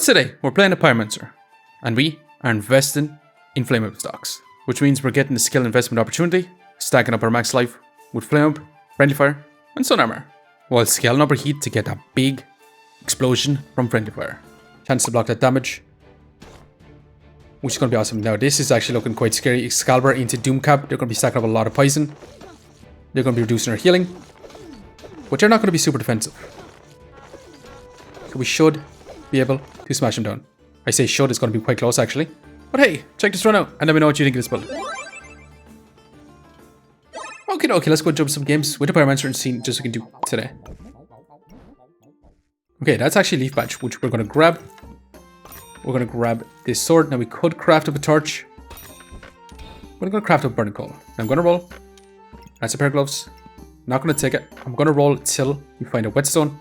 today, we're playing a Pyromancer, and we are investing in flame up stocks, which means we're getting a skill investment opportunity, stacking up our max life with flame up, friendly fire, and sun armor, while scaling up our heat to get that big explosion from friendly fire. Chance to block that damage, which is going to be awesome. Now this is actually looking quite scary. Excalibur into Doomcap, they're going to be stacking up a lot of poison. They're going to be reducing our healing, but they're not going to be super defensive. So we should be able to smash them down. I say should, it's going to be quite close actually. But hey, check this run out and let me know what you think of this build. Okay, let's go jump some games with the Pyromancer and see just what we can do today. Okay, that's actually Leaf Badge, which we're going to grab. We're going to grab this sword. Now we could craft up a torch. We're going to craft up Burning Coal. Now I'm going to roll. That's a pair of gloves. Not going to take it. I'm going to roll till we find a whetstone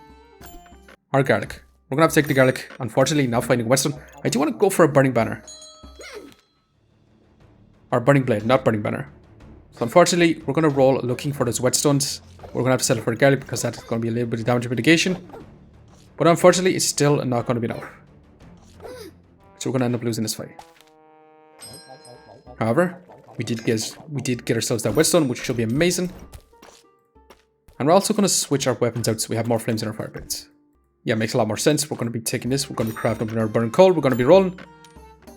or garlic. We're going to have to take the garlic. Unfortunately, not finding a whetstone. I do want to go for a burning banner. Or burning blade, not burning banner. So unfortunately, we're going to roll looking for those whetstones. We're going to have to settle for the garlic because that's going to be a little bit of damage mitigation. But unfortunately, it's still not going to be enough. So we're going to end up losing this fight. However, we did get ourselves that whetstone, which should be amazing. And we're also going to switch our weapons out so we have more flames in our fire pits. Yeah, it makes a lot more sense. We're going to be taking this. We're going to be crafting up another burning coal. We're going to be rolling.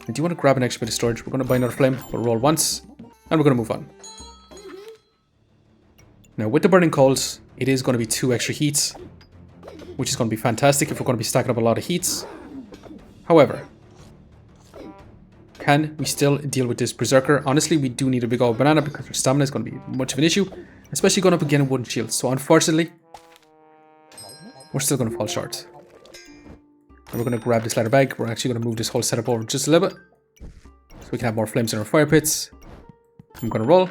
And do you want to grab an extra bit of storage? We're going to buy another flame. We'll roll once. And we're going to move on. Now, with the burning coals, it is going to be 2 extra heats, which is going to be fantastic if we're going to be stacking up a lot of heats. However, can we still deal with this Berserker? Honestly, we do need a big old banana because our stamina is going to be much of an issue, especially going up against wooden shields. So unfortunately, we're still going to fall short. And we're going to grab this leather bag. We're actually going to move this whole setup over just a little bit, so we can have more flames in our fire pits. I'm going to roll.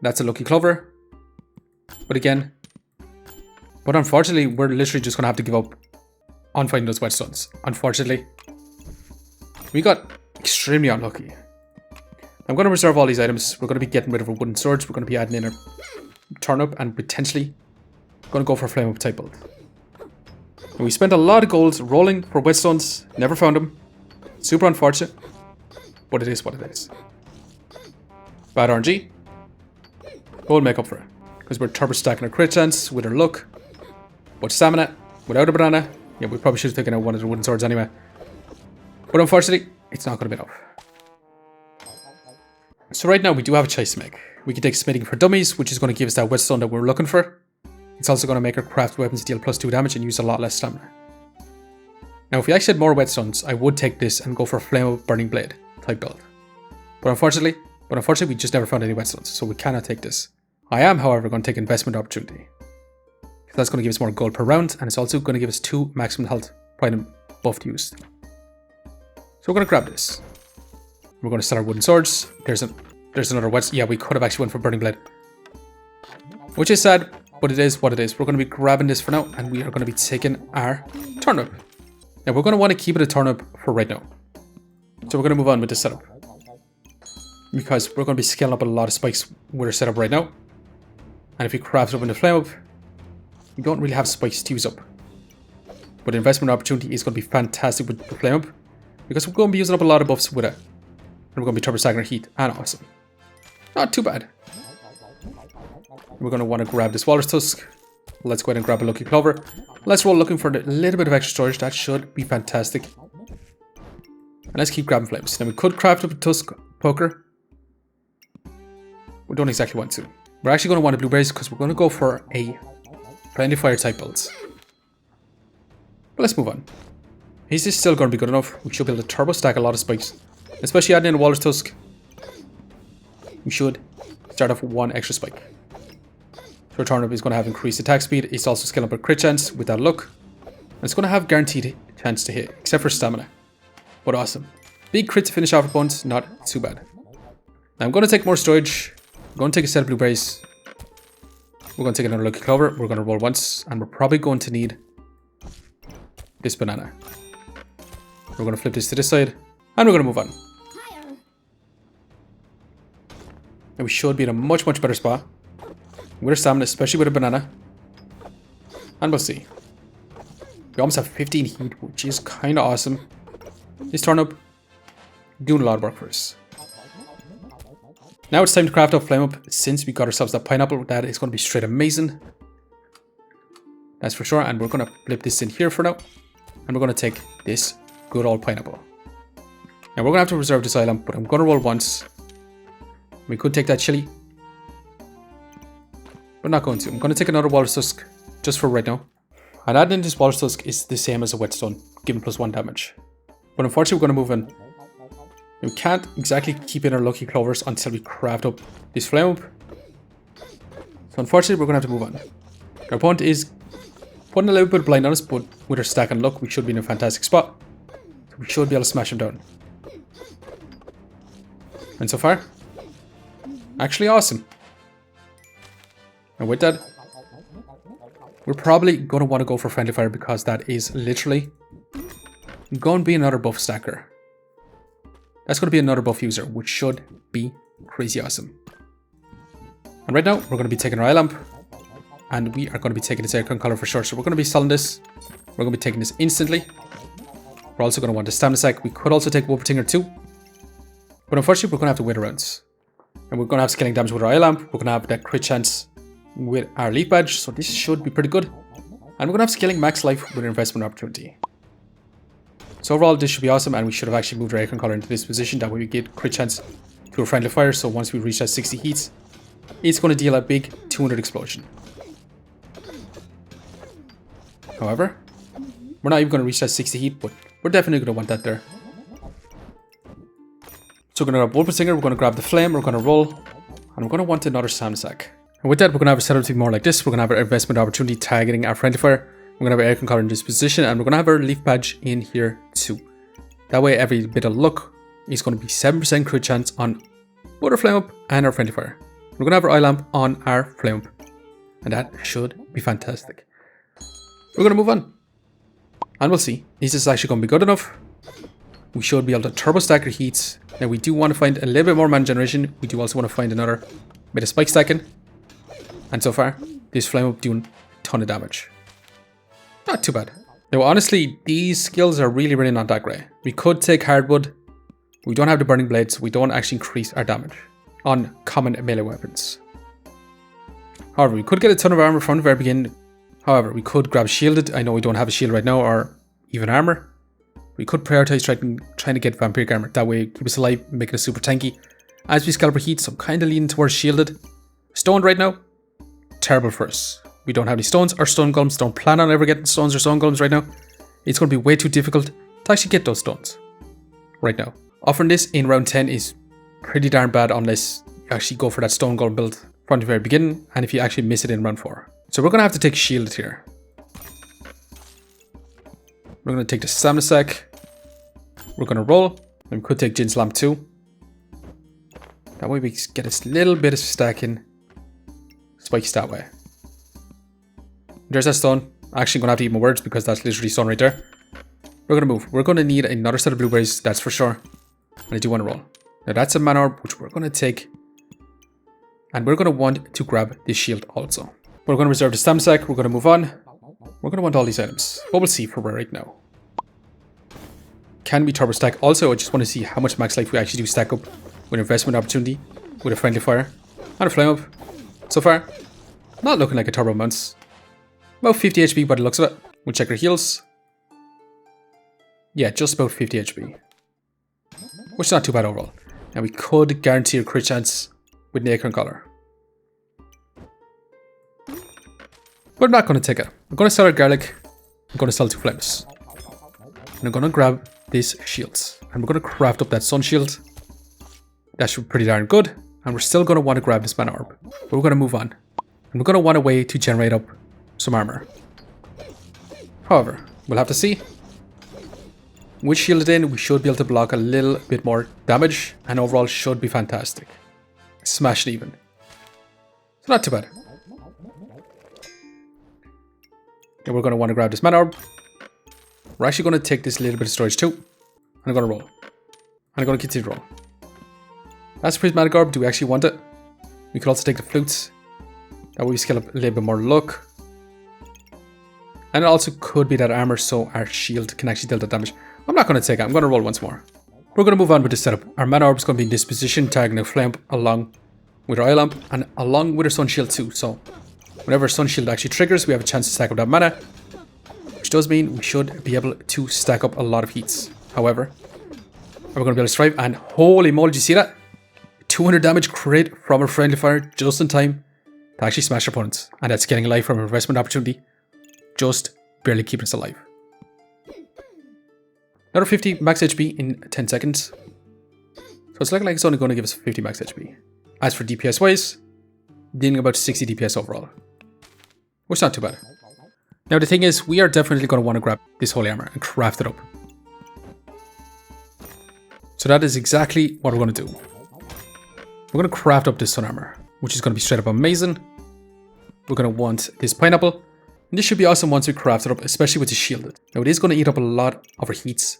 That's a lucky clover. But unfortunately, we're literally just going to have to give up on finding those whetstones. Unfortunately, we got extremely unlucky. I'm going to reserve all these items. We're going to be getting rid of our wooden swords. We're going to be adding in our turnip and potentially going to go for a flame up type build. And we spent a lot of golds rolling for whetstones. Never found them. Super unfortunate. But it is what it is. Bad RNG. But we'll make up for it. Because we're turbo stacking our crit chance with our luck. But stamina, without a banana. Yeah, we probably should have taken out one of the wooden swords anyway. But unfortunately, it's not going to be enough. So right now, we do have a choice to make. We can take smithing for dummies, which is going to give us that whetstone that we're looking for. It's also going to make our craft weapons deal +2 damage and use a lot less stamina. Now, if we actually had more whetstones, I would take this and go for a flame of burning blade type build. But unfortunately, we just never found any whetstones, so we cannot take this. I am, however, going to take investment opportunity. That's going to give us more gold per round, and it's also going to give us 2 maximum health per item buff used. So we're going to grab this. We're going to sell our wooden swords. There's another whetstone. Yeah, we could have actually went for burning blade, which is sad, but it is what it is. We're going to be grabbing this for now, and we are going to be taking our turnip. Now we're going to want to keep it a turnip for right now. So we're going to move on with this setup, because we're going to be scaling up a lot of spikes with our setup right now. And if we craft up in the flame up, we don't really have spikes to use up. But investment opportunity is going to be fantastic with the flame up, because we're going to be using up a lot of buffs with it. And we're going to be turbo stacking our heat, and awesome. Not too bad. We're going to want to grab this Walrus Tusk. Let's go ahead and grab a Lucky Clover. Let's roll looking for a little bit of extra storage. That should be fantastic. And let's keep grabbing flames. Now we could craft up a Tusk Poker. We don't exactly want to. We're actually going to want a blueberries because we're going to go for a friendly fire type builds. But let's move on. Is this still going to be good enough? We should be able to turbo stack a lot of spikes. Especially adding in a Walrus Tusk. We should start off with 1 extra spike. So our turnip is going to have increased attack speed. It's also scaling up a crit chance with that luck. And it's going to have guaranteed chance to hit, except for stamina. But awesome. Big crit to finish off opponents, not too bad. Now I'm going to take more storage. I'm going to take a set of blueberries. We're going to take another Lucky Clover. We're going to roll once. And we're probably going to need this banana. We're going to flip this to this side. And we're going to move on. And we should be in a much better spot with our stamina, especially with a banana. And we'll see. We almost have 15 heat, which is kind of awesome. This turnip, doing a lot of work for us. Now it's time to craft up flame up. Since we got ourselves that pineapple, that is going to be straight amazing. That's for sure. And we're going to flip this in here for now. And we're going to take this good old pineapple. Now we're going to have to reserve this island, but I'm going to roll once. We could take that chili. But not going to. I'm going to take another walrus tusk just for right now. And adding in this walrus tusk is the same as a whetstone, giving +1 damage. But unfortunately we're going to move in. We can't exactly keep in our lucky clovers until we craft up this flame up. So unfortunately we're going to have to move on. Our opponent is putting a little bit of blind on us, but with our stack and luck we should be in a fantastic spot. So we should be able to smash him down. And so far, actually awesome. And with that, we're probably going to want to go for Friendly Fire because that is literally going to be another buff stacker. That's going to be another buff user, which should be crazy awesome. And right now, we're going to be taking our eye lamp. And we are going to be taking this aircon color for sure. So we're going to be selling this. We're going to be taking this instantly. We're also going to want a stamina sack. We could also take Wolvertinger too. But unfortunately, we're going to have to wait around. And we're going to have scaling damage with our eye lamp. We're going to have that crit chance with our leaf badge. So this should be pretty good. And we're going to have scaling max life with an investment opportunity. So overall, this should be awesome, and we should have actually moved our aircon color into this position. That way we get crit chance to a Friendly Fire. So once we reach that 60 heats, it's going to deal a big 200 explosion. However, we're not even going to reach that 60 heat, but we're definitely going to want that there. So we're going to grab Wolpersinger, we're going to grab the flame, we're going to roll, and we're going to want another stamina sack. And with that, we're going to have a setup to be more like this. We're going to have our investment opportunity targeting our Friendly Fire. We're going to have our aircon color in this position, and we're going to have our leaf badge in here too. That way, every bit of luck is going to be 7% crit chance on both our flame up and our Friendly Fire. We're going to have our eye lamp on our flame up, and that should be fantastic. We're going to move on, and we'll see. Is this actually going to be good enough? We should be able to turbo stack our heats. Now we do want to find a little bit more mana generation. We do also want to find another bit of spike stacking. And so far, this flame up doing a ton of damage. Not too bad. Now honestly, these skills are really not that great. We could take hardwood. We don't have the burning blades, so we don't actually increase our damage on common melee weapons. However, we could get a ton of armor from the very beginning. However, we could grab shielded. I know we don't have a shield right now, or even armor. We could prioritize trying to get vampiric armor. That way, keep us alive, make it super tanky. As we scale up our heat, so I'm kind of leaning towards shielded. Stoned right now, terrible for us. We don't have any stones or stone golems. Don't plan on ever getting stones or stone golems right now. It's going to be way too difficult to actually get those stones right now. Offering this in round 10 is pretty darn bad unless you actually go for that stone golem build from the very beginning, and if you actually miss it in round 4. So we're going to have to take shielded here. We're going to take the stamina sack. We're going to roll. And we could take Jin's lamp too. That way we get a little bit of stacking spikes that way. There's that stone. I'm actually going to have to eat my words because that's literally stone right there. We're going to move. We're going to need another set of blueberries, that's for sure. And I do want to roll. Now that's a mana orb, which we're going to take. And we're going to want to grab this shield also. We're going to reserve the stamina sack. We're going to move on. We're going to want all these items. But we'll see for right now. Can we turbo stack? Also, I just want to see how much max life we actually do stack up with investment opportunity, with a Friendly Fire, and a flame up. So far, not looking like a turbo month. About 50 HP by the looks of it. We'll check our heals. Yeah, just about 50 HP. Which is not too bad overall. And we could guarantee a crit chance with an acorn collar. But I'm not going to take it. I'm going to sell our garlic. I'm going to sell 2 flames. And I'm going to grab these shields. And we're going to craft up that sun shield. That should be pretty darn good. And we're still going to want to grab this mana orb. But we're going to move on. And we're going to want a way to generate up some armor. However, we'll have to see. With shielded in, we should be able to block a little bit more damage. And overall should be fantastic. Smash it even. So not too bad. And we're going to want to grab this mana orb. We're actually going to take this little bit of storage too. And I'm going to roll. And I'm going to continue to roll. That's a prismatic orb. Do we actually want it? We could also take the flutes. That way we scale up a little bit more luck. And it also could be that armor, so our shield can actually deal that damage. I'm not going to take it. I'm going to roll once more. We're going to move on with this setup. Our mana orb is going to be in this position, targeting a flame along with our eye lamp and along with our sun shield too. So whenever sun shield actually triggers, we have a chance to stack up that mana, which does mean we should be able to stack up a lot of heats. However, we're going to be able to survive, and holy moly, did you see that? 200 damage crit from a friendly fire just in time to actually smash opponents. And that's getting life from an investment opportunity, just barely keeping us alive. Another 50 max HP in 10 seconds. So it's looking like it's only going to give us 50 max HP. As for DPS wise, dealing about 60 DPS overall, which is not too bad. Now the thing is, we are definitely going to want to grab this holy armor and craft it up. So that is exactly what we're going to do. We're going to craft up this sun armor, which is going to be straight up amazing. We're going to want this pineapple. And this should be awesome once we craft it up, especially with the shielded. Now it is going to eat up a lot of our heats,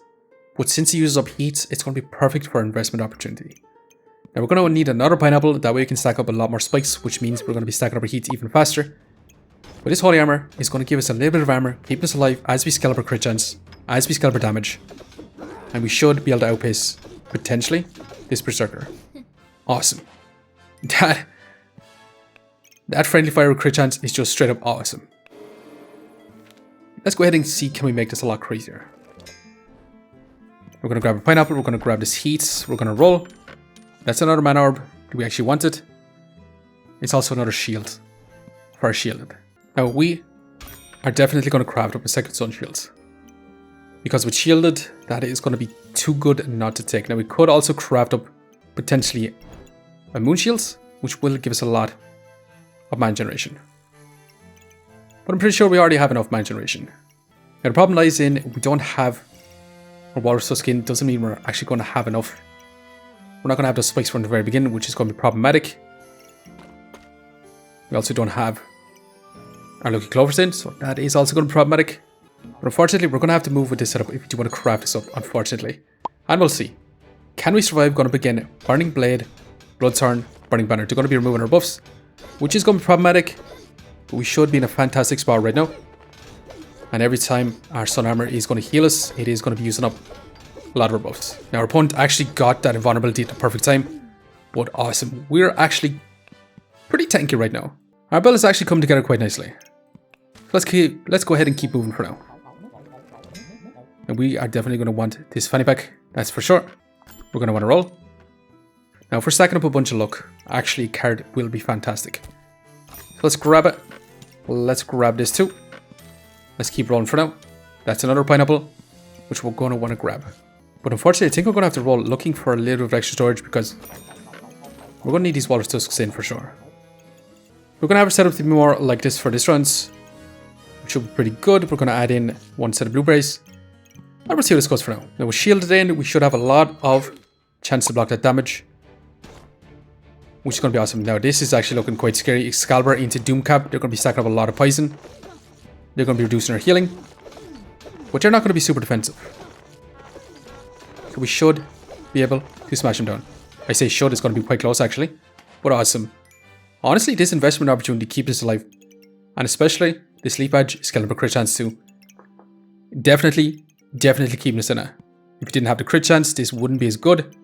but since it uses up heats, it's going to be perfect for our investment opportunity. Now we're going to need another pineapple, that way we can stack up a lot more spikes, which means we're going to be stacking up our heats even faster. But this holy armor is going to give us a little bit of armor, keeping us alive as we scale up our crit chance, as we scale up our damage. And we should be able to outpace, potentially, this berserker. Awesome. That friendly fire with crit chance is just straight up awesome. Let's go ahead and see, can we make this a lot crazier. We're going to grab a pineapple, we're going to grab this heat, we're going to roll. That's another mana orb. Do we actually want it? It's also another shield for our shielded. Now we are definitely going to craft up a second sun shield, because with shielded, that is going to be too good not to take. Now we could also craft up potentially a moon shield, which will give us a lot of mana generation. But I'm pretty sure we already have enough mana generation. Now the problem lies in, we don't have our walrus skin, doesn't mean we're actually going to have enough. We're not going to have those spikes from the very beginning, which is going to be problematic. We also don't have our Lucky Clovers in, so that is also going to be problematic. But unfortunately, we're going to have to move with this setup if we do want to craft this up, unfortunately. And we'll see. Can we survive? Going to begin Burning Blade, Bloodthorn, Burning Banner. They're going to be removing our buffs, which is going to be problematic. But we should be in a fantastic spot right now. And every time our sun armor is going to heal us, it is going to be using up a lot of our buffs. Now our opponent actually got that invulnerability at the perfect time. But awesome. We're actually pretty tanky right now. Our build is actually coming together quite nicely. Let's go ahead and keep moving for now. And we are definitely going to want this fanny pack, that's for sure. We're going to want to roll. Now for stacking up a bunch of luck, actually a card will be fantastic. So let's grab it. Let's grab this too. Let's keep rolling for now. That's another pineapple, which we're going to want to grab. But unfortunately, I think we're going to have to roll looking for a little bit of extra storage, because we're going to need these walrus tusks in for sure. We're going to have a setup to be more like this for this runs, which should be pretty good. We're going to add in one set of blueberries. And we'll see how this goes for now. Now with shielded in, we should have a lot of chance to block that damage, which is going to be awesome. Now this is actually looking quite scary. Excalibur into Doomcap. They're going to be stacking up a lot of poison. They're going to be reducing our healing, but they're not going to be super defensive. So we should be able to smash them down. I say should, it's going to be quite close actually, but awesome. Honestly, this investment opportunity keeps us alive, and especially the Sleep Edge, Excalibur crit chance too. Definitely keeping us in it. If we didn't have the crit chance, this wouldn't be as good.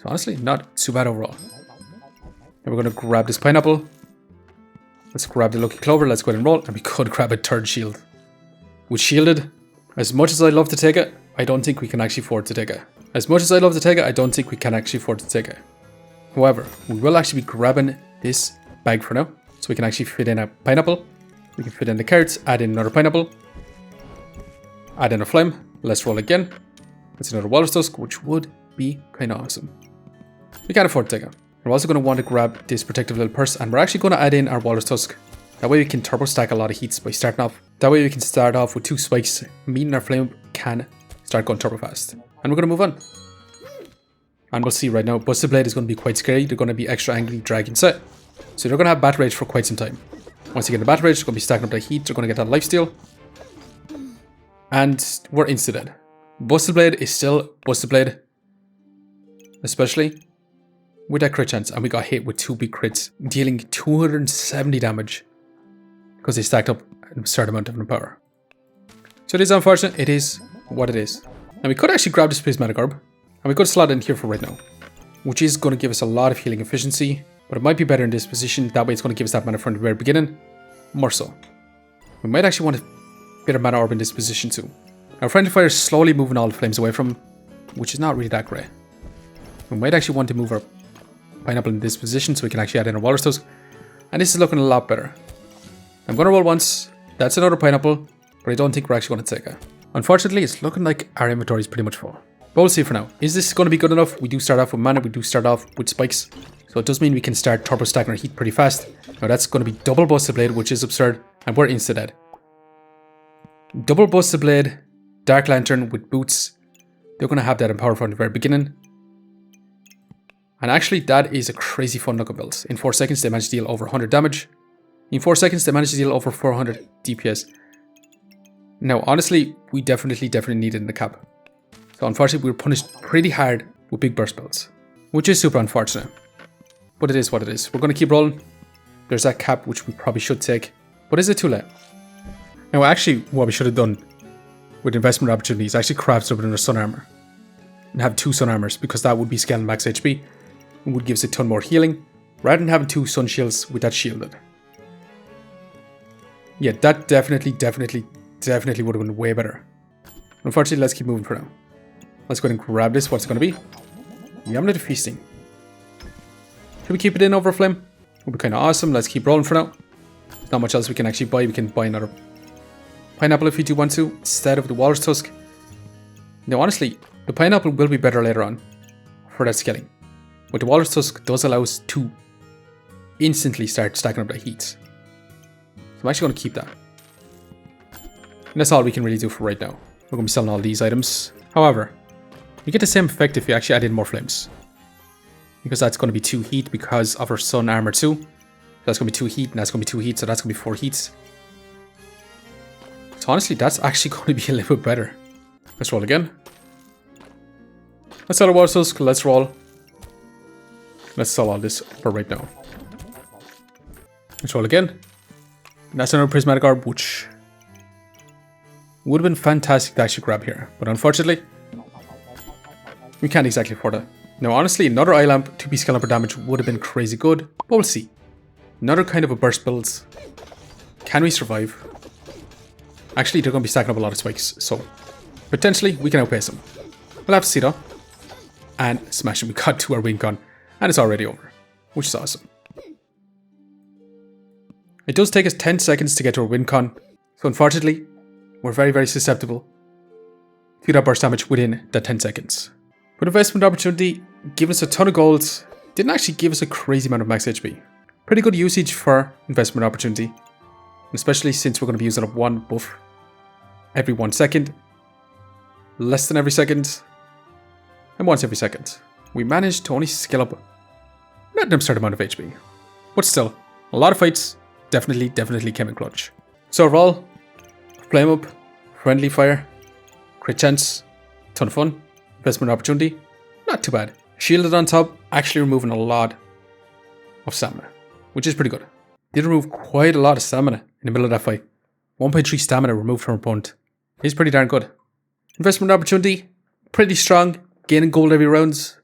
So honestly, not too bad overall. Now we're going to grab this pineapple. Let's grab the Lucky Clover. Let's go ahead and roll. And we could grab a third shield. With shielded, as much as I love to take it, I don't think we can actually afford to take it. As much as I love to take it, I don't think we can actually afford to take it. However, we will actually be grabbing this bag for now. So we can actually fit in a pineapple. We can fit in the carrots, add in another pineapple. Add in a flame. Let's roll again. That's another walrus tusk, which would be kind of awesome. We can't afford to take it. We're also going to want to grab this protective little purse, and we're actually going to add in our walrus tusk. That way we can turbo stack a lot of heats by starting off. That way we can start off with 2 spikes, meaning our flame can start going turbo fast. And we're going to move on. And we'll see right now, Busted Blade is going to be quite scary. They're going to be extra angry dragon set. So they're going to have battle rage for quite some time. Once you get the battle rage, they're going to be stacking up that heat. They're going to get that lifesteal. And we're insta dead. Busted Blade is still Busted Blade. Especially with that crit chance, and we got hit with 2 big crits, dealing 270 damage because they stacked up an absurd amount of power. So it is unfortunate. It is what it is. And we could actually grab this prismatic orb. And we could slot it in here for right now. Which is going to give us a lot of healing efficiency. But it might be better in this position. That way it's going to give us that mana from the very beginning. More so. We might actually want a bit of mana orb in this position too. Now Friendly Fire is slowly moving all the flames away from him. Which is not really that great. We might actually want to move our pineapple in this position so we can actually add in a walrus tusk. And this is looking a lot better. I'm going to roll once. That's another pineapple. But I don't think we're actually going to take it. Unfortunately, it's looking like our inventory is pretty much full. But we'll see for now. Is this going to be good enough? We do start off with mana. We do start off with spikes. So it does mean we can start turbo stacking our heat pretty fast. Now that's going to be double busted blade, which is absurd. And we're insta dead. Double busted blade. Dark Lantern with boots. They're going to have that in power from the very beginning. And actually, that is a crazy fun looking build. In 4 seconds, they managed to deal over 100 damage. In 4 seconds, they managed to deal over 400 DPS. Now, honestly, we definitely needed in the cap. So unfortunately, we were punished pretty hard with big burst builds. Which is super unfortunate. But it is what it is. We're going to keep rolling. There's that cap, which we probably should take. But is it too late? Now, actually, what we should have done with investment opportunities, actually crafted up in our sun armor. And have 2 sun armors, because that would be scaling max HP. And would give us a ton more healing. Rather than having 2 sun shields with that shielded. Yeah, that definitely would have been way better. Unfortunately, let's keep moving for now. Let's go ahead and grab this. What's it going to be? The Amulet of Feasting. Should we keep it in over Flame? Would be kind of awesome. Let's keep rolling for now. There's not much else we can actually buy. We can buy another pineapple if we do want to, instead of the Walrus Tusk. Now, honestly, the pineapple will be better later on for that scaling. But the Walrus Tusk does allow us to instantly start stacking up the heats. So I'm actually going to keep that. And that's all we can really do for right now. We're going to be selling all these items. However, we get the same effect if we actually add in more flames. Because that's going to be 2 heat because of our sun armor too. That's going to be 2 heat and that's going to be 2 heat, so that's going to be 4 heats. So honestly, that's actually going to be a little bit better. Let's roll again. Let's sell our Walrus Tusk. Let's roll. Let's sell all this for right now. Let's roll again. And that's another prismatic orb, which would have been fantastic to actually grab here. But unfortunately, we can't exactly afford it. Now, honestly, another eye lamp to be scaling up our damage would have been crazy good. But we'll see. Another kind of a burst build. Can we survive? Actually, they're going to be stacking up a lot of spikes. So, potentially, we can outpace them. We'll have to see though. And smash it. We got to our win con. And it's already over. Which is awesome. It does take us 10 seconds to get to our win con. So unfortunately, we're very susceptible to that burst damage within that 10 seconds. But investment opportunity, giving us a ton of golds, didn't actually give us a crazy amount of max HP. Pretty good usage for investment opportunity. Especially since we're going to be using up 1 buff every 1 second. Less than every second. And once every second. We managed to only scale up not an absurd amount of HP. But still, a lot of fights definitely came in clutch. So overall, Flame Up, Friendly Fire, Crit Chance, ton of fun, investment opportunity, not too bad. Shielded on top, actually removing a lot of stamina, which is pretty good. Did remove quite a lot of stamina in the middle of that fight. 1.3 stamina removed from opponent is pretty darn good. Investment opportunity, pretty strong, gaining gold every rounds.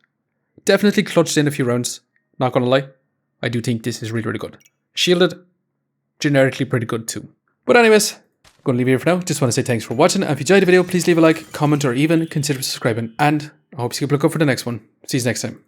Definitely clutched in a few rounds, not gonna lie. I do think this is really good. Shielded, generically pretty good too. But anyways, I'm going to leave it here for now. Just want to say thanks for watching. And if you enjoyed the video, please leave a like, comment, or even consider subscribing. And I hope you keep a look out for the next one. See you next time.